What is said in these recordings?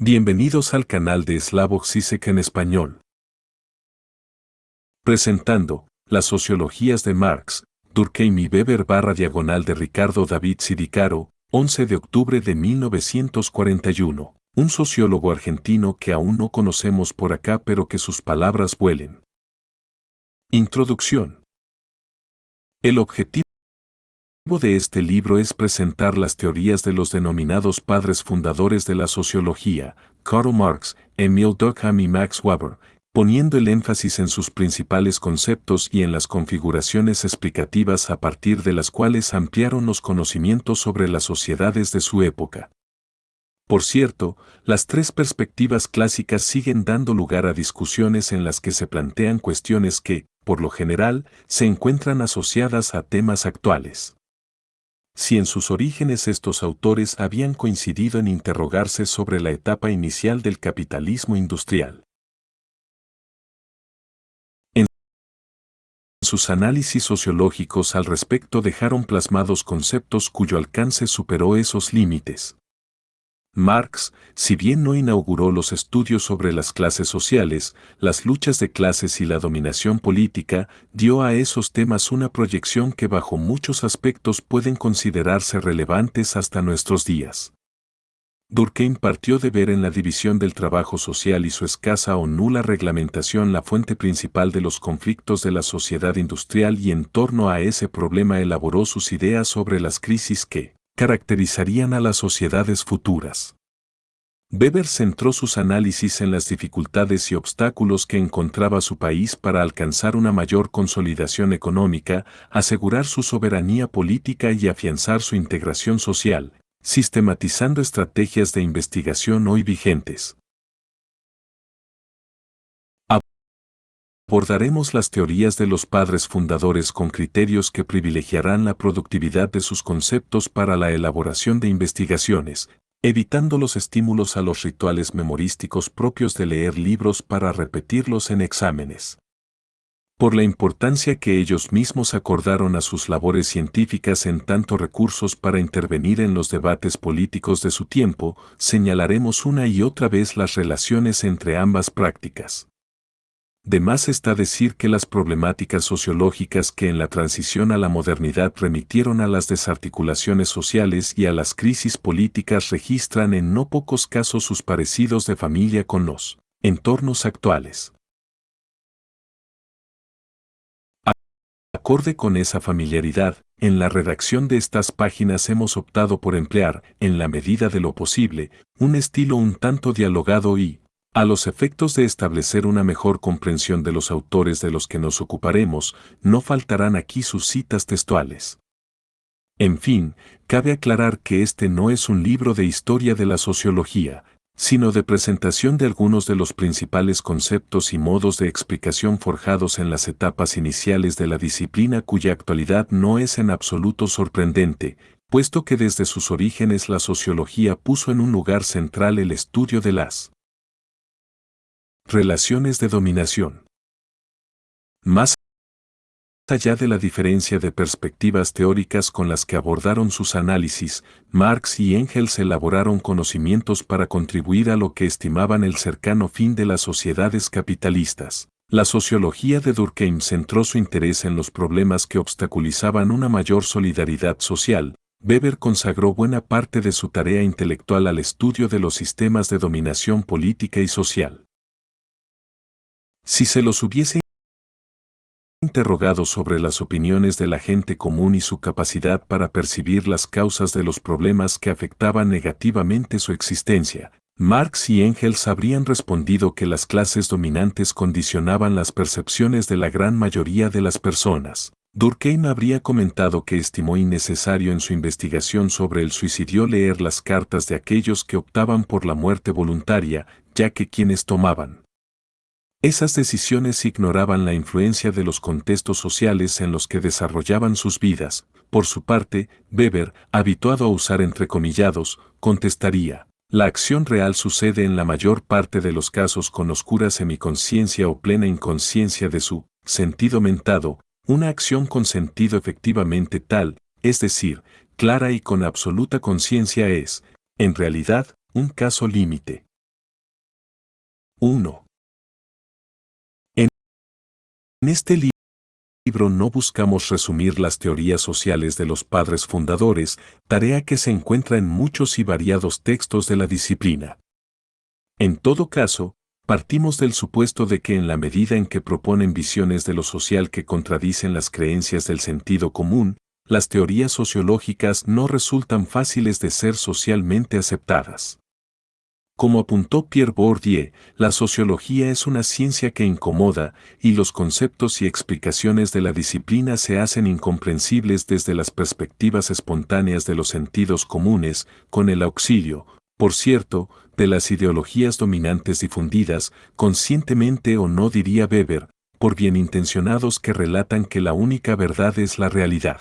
Bienvenidos al canal de Slavoj Žižek en español. Presentando las sociologías de Marx, Durkheim y Weber /diagonal de Ricardo David Sidicaro, 11 de octubre de 1941. Un sociólogo argentino que aún no conocemos por acá pero que sus palabras vuelen. Introducción. El objetivo de este libro es presentar las teorías de los denominados padres fundadores de la sociología, Karl Marx, Emil Durkheim y Max Weber, poniendo el énfasis en sus principales conceptos y en las configuraciones explicativas a partir de las cuales ampliaron los conocimientos sobre las sociedades de su época. Por cierto, las tres perspectivas clásicas siguen dando lugar a discusiones en las que se plantean cuestiones que, por lo general, se encuentran asociadas a temas actuales. Si en sus orígenes estos autores habían coincidido en interrogarse sobre la etapa inicial del capitalismo industrial. En sus análisis sociológicos al respecto dejaron plasmados conceptos cuyo alcance superó esos límites. Marx, si bien no inauguró los estudios sobre las clases sociales, las luchas de clases y la dominación política, dio a esos temas una proyección que bajo muchos aspectos pueden considerarse relevantes hasta nuestros días. Durkheim partió de ver en la división del trabajo social y su escasa o nula reglamentación la fuente principal de los conflictos de la sociedad industrial y en torno a ese problema elaboró sus ideas sobre las crisis que caracterizarían a las sociedades futuras. Weber centró sus análisis en las dificultades y obstáculos que encontraba su país para alcanzar una mayor consolidación económica, asegurar su soberanía política y afianzar su integración social, sistematizando estrategias de investigación hoy vigentes. Abordaremos las teorías de los padres fundadores con criterios que privilegiarán la productividad de sus conceptos para la elaboración de investigaciones, evitando los estímulos a los rituales memorísticos propios de leer libros para repetirlos en exámenes. Por la importancia que ellos mismos acordaron a sus labores científicas en tanto recursos para intervenir en los debates políticos de su tiempo, señalaremos una y otra vez las relaciones entre ambas prácticas. De más está decir que las problemáticas sociológicas que en la transición a la modernidad remitieron a las desarticulaciones sociales y a las crisis políticas registran en no pocos casos sus parecidos de familia con los entornos actuales. Acorde con esa familiaridad, en la redacción de estas páginas hemos optado por emplear, en la medida de lo posible, un estilo un tanto dialogado y, a los efectos de establecer una mejor comprensión de los autores de los que nos ocuparemos, no faltarán aquí sus citas textuales. En fin, cabe aclarar que este no es un libro de historia de la sociología, sino de presentación de algunos de los principales conceptos y modos de explicación forjados en las etapas iniciales de la disciplina cuya actualidad no es en absoluto sorprendente, puesto que desde sus orígenes la sociología puso en un lugar central el estudio de las relaciones de dominación. Más allá de la diferencia de perspectivas teóricas con las que abordaron sus análisis, Marx y Engels elaboraron conocimientos para contribuir a lo que estimaban el cercano fin de las sociedades capitalistas. La sociología de Durkheim centró su interés en los problemas que obstaculizaban una mayor solidaridad social. Weber consagró buena parte de su tarea intelectual al estudio de los sistemas de dominación política y social. Si se los hubiese interrogado sobre las opiniones de la gente común y su capacidad para percibir las causas de los problemas que afectaban negativamente su existencia, Marx y Engels habrían respondido que las clases dominantes condicionaban las percepciones de la gran mayoría de las personas. Durkheim habría comentado que estimó innecesario en su investigación sobre el suicidio leer las cartas de aquellos que optaban por la muerte voluntaria, ya que quienes tomaban esas decisiones ignoraban la influencia de los contextos sociales en los que desarrollaban sus vidas. Por su parte, Weber, habituado a usar entrecomillados, contestaría: la acción real sucede en la mayor parte de los casos con oscura semiconsciencia o plena inconsciencia de su sentido mentado, una acción con sentido efectivamente tal, es decir, clara y con absoluta conciencia es, en realidad, un caso límite. 1. En este libro no buscamos resumir las teorías sociales de los padres fundadores, tarea que se encuentra en muchos y variados textos de la disciplina. En todo caso, partimos del supuesto de que en la medida en que proponen visiones de lo social que contradicen las creencias del sentido común, las teorías sociológicas no resultan fáciles de ser socialmente aceptadas. Como apuntó Pierre Bourdieu, la sociología es una ciencia que incomoda, y los conceptos y explicaciones de la disciplina se hacen incomprensibles desde las perspectivas espontáneas de los sentidos comunes, con el auxilio, por cierto, de las ideologías dominantes difundidas, conscientemente o no diría Weber, por bienintencionados que relatan que la única verdad es la realidad.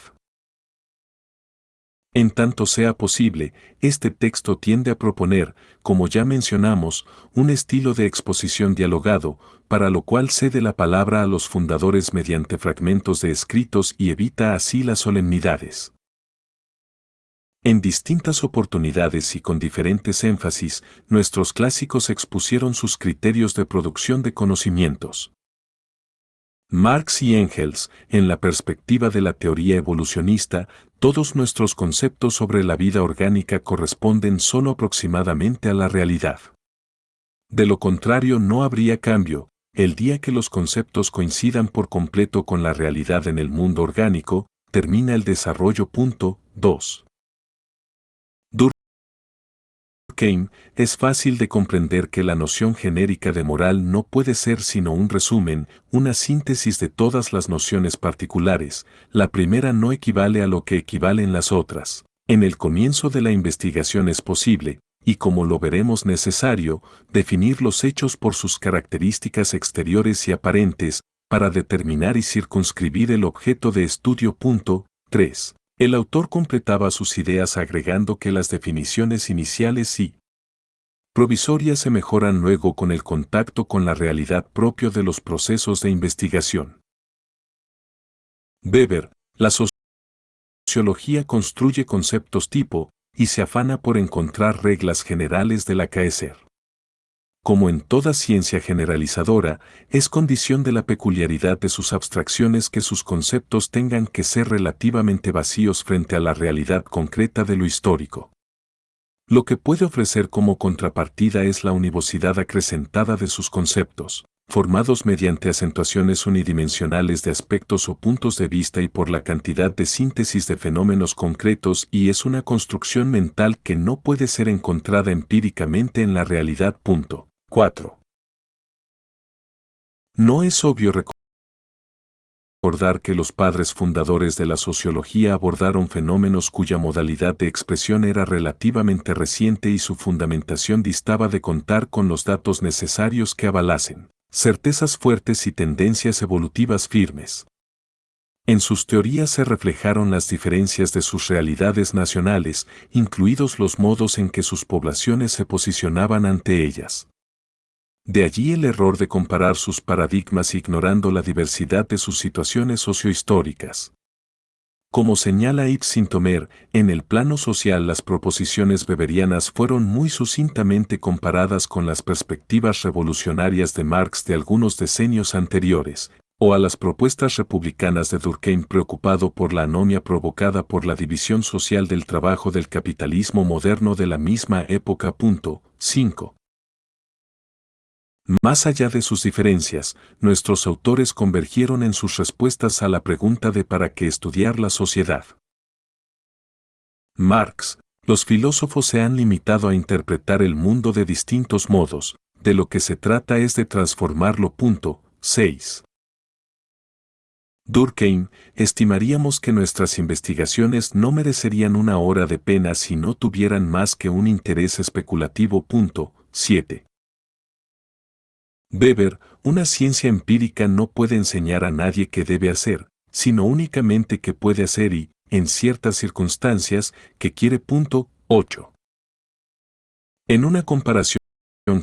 En tanto sea posible, este texto tiende a proponer, como ya mencionamos, un estilo de exposición dialogado, para lo cual cede la palabra a los fundadores mediante fragmentos de escritos y evita así las solemnidades. En distintas oportunidades y con diferentes énfasis, nuestros clásicos expusieron sus criterios de producción de conocimientos. Marx y Engels, en la perspectiva de la teoría evolucionista, todos nuestros conceptos sobre la vida orgánica corresponden solo aproximadamente a la realidad. De lo contrario no habría cambio, el día que los conceptos coincidan por completo con la realidad en el mundo orgánico, termina el desarrollo. 2. Durkheim, es fácil de comprender que la noción genérica de moral no puede ser sino un resumen, una síntesis de todas las nociones particulares. La primera no equivale a lo que equivalen las otras. En el comienzo de la investigación es posible, y como lo veremos necesario, definir los hechos por sus características exteriores y aparentes, para determinar y circunscribir el objeto de estudio. 3. El autor completaba sus ideas agregando que las definiciones iniciales y provisorias se mejoran luego con el contacto con la realidad propio de los procesos de investigación. Weber, la sociología construye conceptos tipo, y se afana por encontrar reglas generales del acaecer. Como en toda ciencia generalizadora, es condición de la peculiaridad de sus abstracciones que sus conceptos tengan que ser relativamente vacíos frente a la realidad concreta de lo histórico. Lo que puede ofrecer como contrapartida es la univocidad acrecentada de sus conceptos, formados mediante acentuaciones unidimensionales de aspectos o puntos de vista y por la cantidad de síntesis de fenómenos concretos, y es una construcción mental que no puede ser encontrada empíricamente en la realidad. 4. No es obvio recordar que los padres fundadores de la sociología abordaron fenómenos cuya modalidad de expresión era relativamente reciente y su fundamentación distaba de contar con los datos necesarios que avalasen certezas fuertes y tendencias evolutivas firmes. En sus teorías se reflejaron las diferencias de sus realidades nacionales, incluidos los modos en que sus poblaciones se posicionaban ante ellas. De allí el error de comparar sus paradigmas ignorando la diversidad de sus situaciones sociohistóricas. Como señala Yves Saint-Omer, en el plano social las proposiciones weberianas fueron muy sucintamente comparadas con las perspectivas revolucionarias de Marx de algunos decenios anteriores, o a las propuestas republicanas de Durkheim preocupado por la anomia provocada por la división social del trabajo del capitalismo moderno de la misma época. 5. Más allá de sus diferencias, nuestros autores convergieron en sus respuestas a la pregunta de ¿para qué estudiar la sociedad? Marx, los filósofos se han limitado a interpretar el mundo de distintos modos, de lo que se trata es de transformarlo. 6. Durkheim, estimaríamos que nuestras investigaciones no merecerían una hora de pena si no tuvieran más que un interés especulativo. 7. Weber, una ciencia empírica no puede enseñar a nadie qué debe hacer, sino únicamente qué puede hacer y, en ciertas circunstancias, qué quiere. 8. En una comparación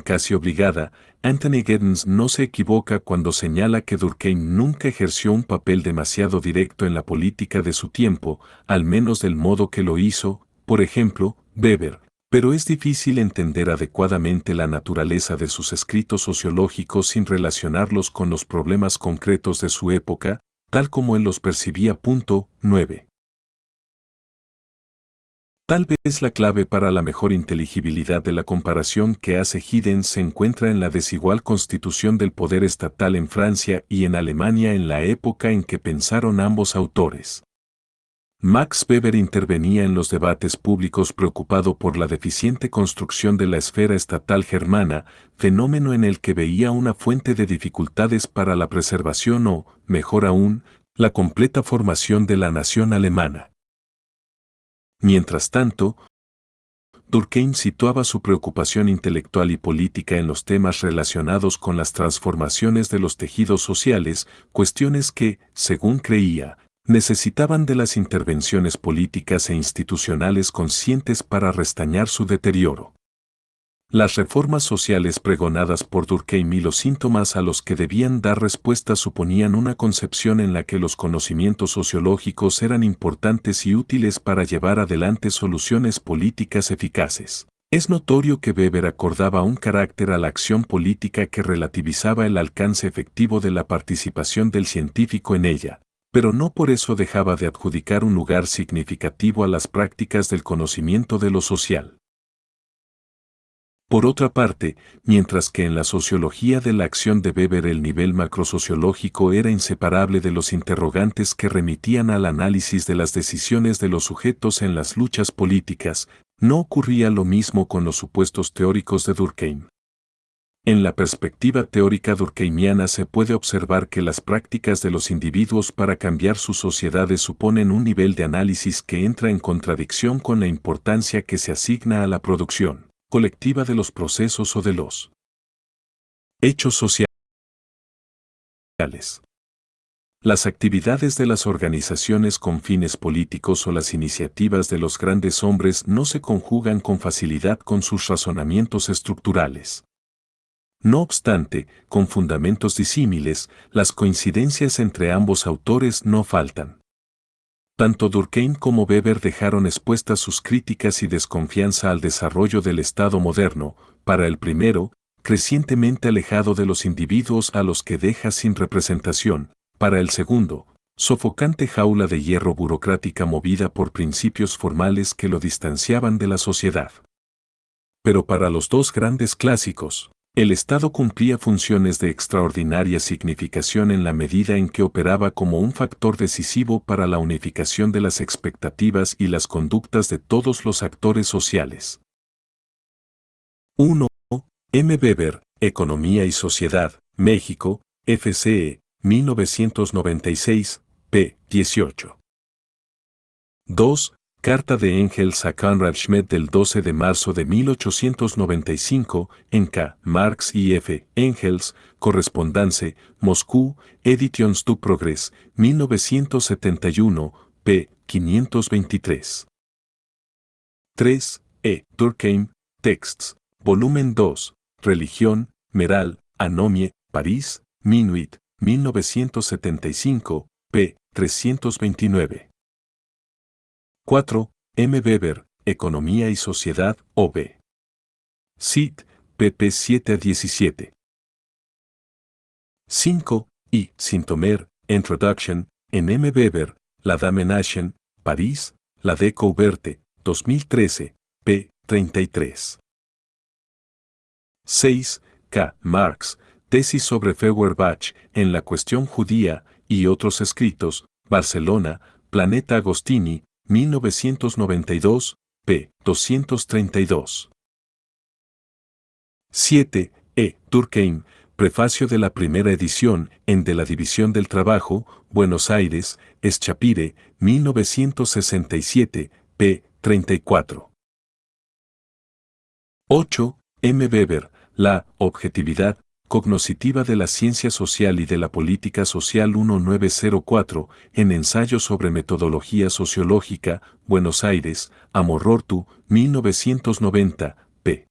casi obligada, Anthony Giddens no se equivoca cuando señala que Durkheim nunca ejerció un papel demasiado directo en la política de su tiempo, al menos del modo que lo hizo, por ejemplo, Weber, Pero es difícil entender adecuadamente la naturaleza de sus escritos sociológicos sin relacionarlos con los problemas concretos de su época, tal como él los percibía. 9. Tal vez la clave para la mejor inteligibilidad de la comparación que hace Giddens se encuentra en la desigual constitución del poder estatal en Francia y en Alemania en la época en que pensaron ambos autores. Max Weber intervenía en los debates públicos preocupado por la deficiente construcción de la esfera estatal germana, fenómeno en el que veía una fuente de dificultades para la preservación o, mejor aún, la completa formación de la nación alemana. Mientras tanto, Durkheim situaba su preocupación intelectual y política en los temas relacionados con las transformaciones de los tejidos sociales, cuestiones que, según creía, necesitaban de las intervenciones políticas e institucionales conscientes para restañar su deterioro. Las reformas sociales pregonadas por Durkheim y los síntomas a los que debían dar respuesta suponían una concepción en la que los conocimientos sociológicos eran importantes y útiles para llevar adelante soluciones políticas eficaces. Es notorio que Weber acordaba un carácter a la acción política que relativizaba el alcance efectivo de la participación del científico en ella, pero no por eso dejaba de adjudicar un lugar significativo a las prácticas del conocimiento de lo social. Por otra parte, mientras que en la sociología de la acción de Weber el nivel macrosociológico era inseparable de los interrogantes que remitían al análisis de las decisiones de los sujetos en las luchas políticas, no ocurría lo mismo con los supuestos teóricos de Durkheim. En la perspectiva teórica durkheimiana se puede observar que las prácticas de los individuos para cambiar sus sociedades suponen un nivel de análisis que entra en contradicción con la importancia que se asigna a la producción colectiva de los procesos o de los hechos sociales. Las actividades de las organizaciones con fines políticos o las iniciativas de los grandes hombres no se conjugan con facilidad con sus razonamientos estructurales. No obstante, con fundamentos disímiles, las coincidencias entre ambos autores no faltan. Tanto Durkheim como Weber dejaron expuestas sus críticas y desconfianza al desarrollo del Estado moderno, para el primero, crecientemente alejado de los individuos a los que deja sin representación, para el segundo, sofocante jaula de hierro burocrática movida por principios formales que lo distanciaban de la sociedad. Pero para los dos grandes clásicos, el Estado cumplía funciones de extraordinaria significación en la medida en que operaba como un factor decisivo para la unificación de las expectativas y las conductas de todos los actores sociales. 1. M. Weber, Economía y Sociedad, México, FCE, 1996, p. 18. 2. Carta de Engels a Conrad Schmidt del 12 de marzo de 1895, en K. Marx y F. Engels, Correspondance, Moscú, Editions du Progrès, 1971, p. 523. 3. Durkheim, Texts, Volumen 2, Religión, Meral, Anomie, París, Minuit, 1975, p. 329. 4. M. Weber, Economía y Sociedad, O.B. Cit. pp. 7-17. 5. Y. Sintomer, Introduction, en M. Weber, La Dame Nation, París, La Découverte, 2013, p. 33. 6. K. Marx, Tesis sobre Feuerbach, en la cuestión judía, y otros escritos, Barcelona, Planeta Agostini, 1992, p. 232. 7. Durkheim, Prefacio de la primera edición, en De la División del Trabajo, Buenos Aires, Schapire, 1967, p. 34. 8. M. Weber, La objetividad cognoscitiva de la ciencia social y de la política social, 1904, en Ensayo sobre Metodología Sociológica, Buenos Aires, Amorortu, 1990, p.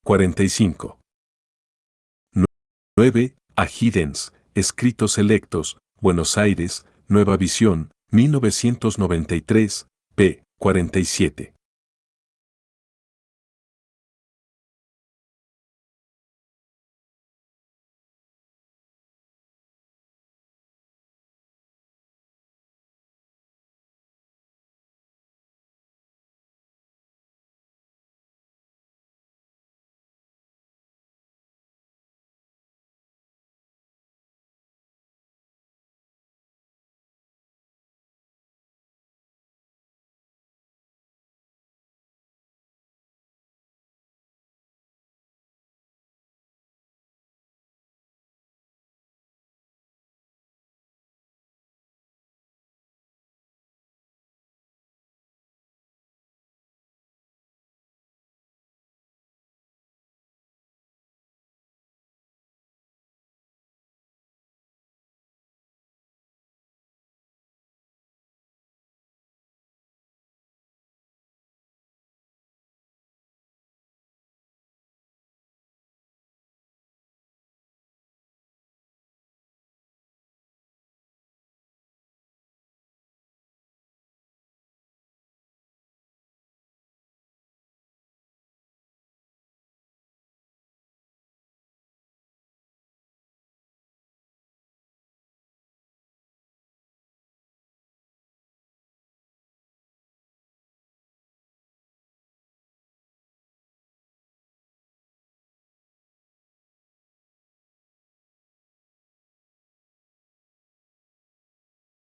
45. 9. A. Giddens, Escritos Selectos, Buenos Aires, Nueva Visión, 1993, p. 47.